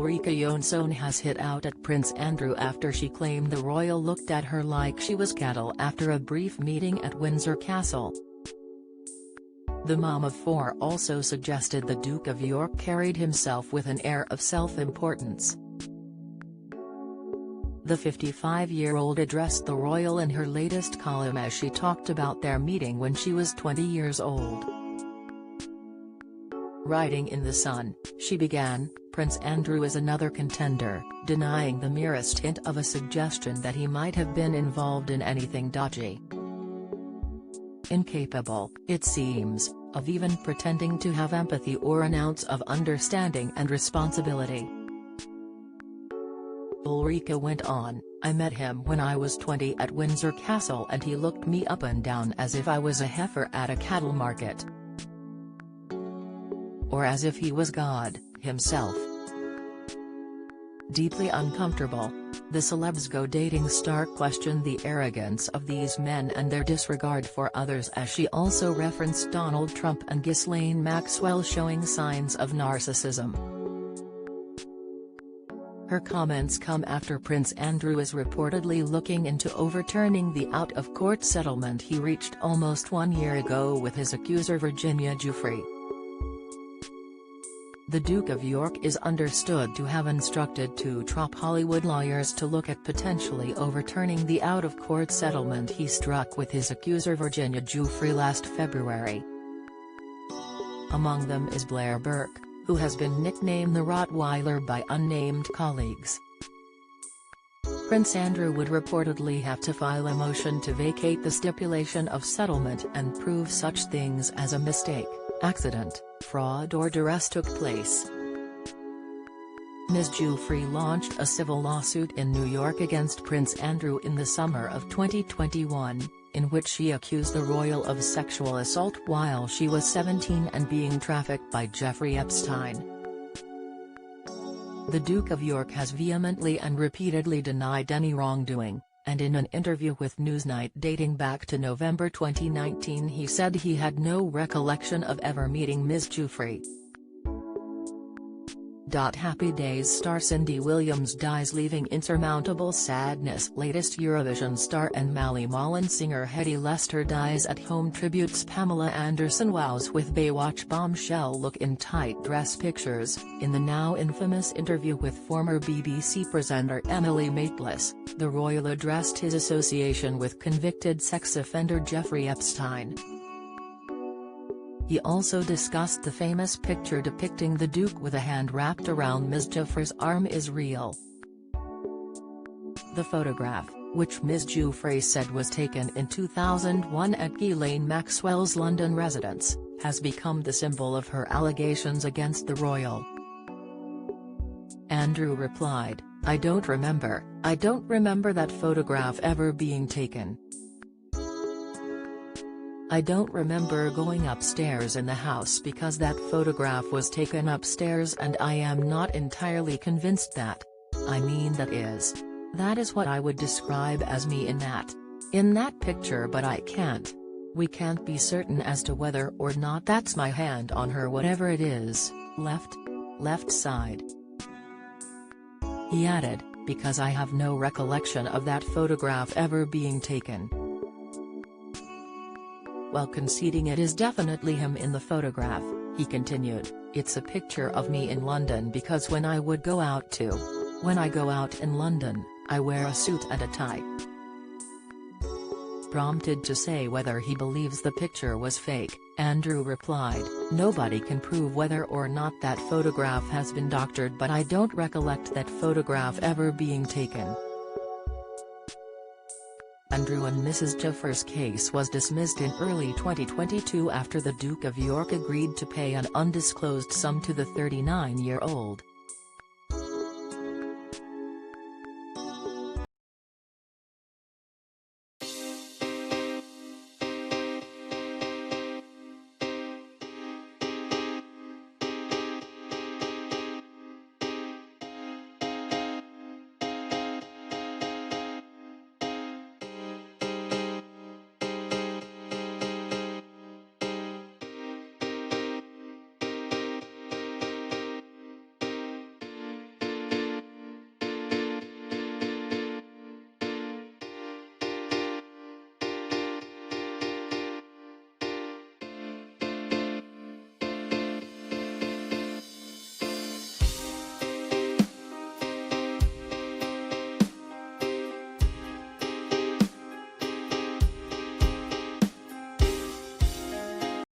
Ulrika Jonsson has hit out at Prince Andrew after she claimed the royal looked at her like she was cattle after a brief meeting at Windsor Castle. The mom of four also suggested the Duke of York carried himself with an air of self-importance. The 55-year-old addressed the royal in her latest column as she talked about their meeting when she was 20 years old. Writing in The Sun, she began, "Prince Andrew is another contender," denying the merest hint of a suggestion that he might have been involved in anything dodgy. Incapable, it seems, of even pretending to have empathy or an ounce of understanding and responsibility. Ulrika went on, "I met him when I was 20 at Windsor Castle and he looked me up and down as if I was a heifer at a cattle market. Or as if he was God, himself." Deeply uncomfortable, the celebs go dating star questioned the arrogance of these men and their disregard for others as she also referenced Donald Trump and Ghislaine Maxwell showing signs of narcissism. Her comments come after Prince Andrew is reportedly looking into overturning the out-of-court settlement he reached almost 1 year ago with his accuser Virginia Giuffre. The Duke of York is understood to have instructed two top Hollywood lawyers to look at potentially overturning the out-of-court settlement he struck with his accuser Virginia Giuffre last February. Among them is Blair Burke, who has been nicknamed the Rottweiler by unnamed colleagues. Prince Andrew would reportedly have to file a motion to vacate the stipulation of settlement and prove such things as a mistake, accident, fraud or duress took place. Ms. Giuffre launched a civil lawsuit in New York against Prince Andrew in the summer of 2021, in which she accused the royal of sexual assault while she was 17 and being trafficked by Jeffrey Epstein. The Duke of York has vehemently and repeatedly denied any wrongdoing, and in an interview with Newsnight dating back to November 2019 he said he had no recollection of ever meeting Ms. Giuffre. Happy Days star Cindy Williams dies leaving insurmountable sadness. Latest Eurovision star and Mally Malin singer Hetty Lester dies at home. Tributes Pamela Anderson wows with Baywatch bombshell look in tight dress pictures. In the now infamous interview with former BBC presenter Emily Maitlis, the royal addressed his association with convicted sex offender Jeffrey Epstein. He also discussed the famous picture depicting the Duke with a hand wrapped around Ms. Giuffre's arm is real. The photograph, which Ms. Giuffre said was taken in 2001 at Ghislaine Maxwell's London residence, has become the symbol of her allegations against the royal. Andrew replied, I don't remember that photograph ever being taken. I don't remember going upstairs in the house because that photograph was taken upstairs and I am not entirely convinced that. I mean that is what I would describe as me in that picture, but we can't be certain as to whether or not that's my hand on her, whatever it is, left side. He added, because I have no recollection of that photograph ever being taken. While conceding it is definitely him in the photograph, he continued, it's a picture of me in London because when I go out in London, I wear a suit and a tie. Prompted to say whether he believes the picture was fake, Andrew replied, nobody can prove whether or not that photograph has been doctored, but I don't recollect that photograph ever being taken. Andrew and Mrs. Giuffre's case was dismissed in early 2022 after the Duke of York agreed to pay an undisclosed sum to the 39-year-old.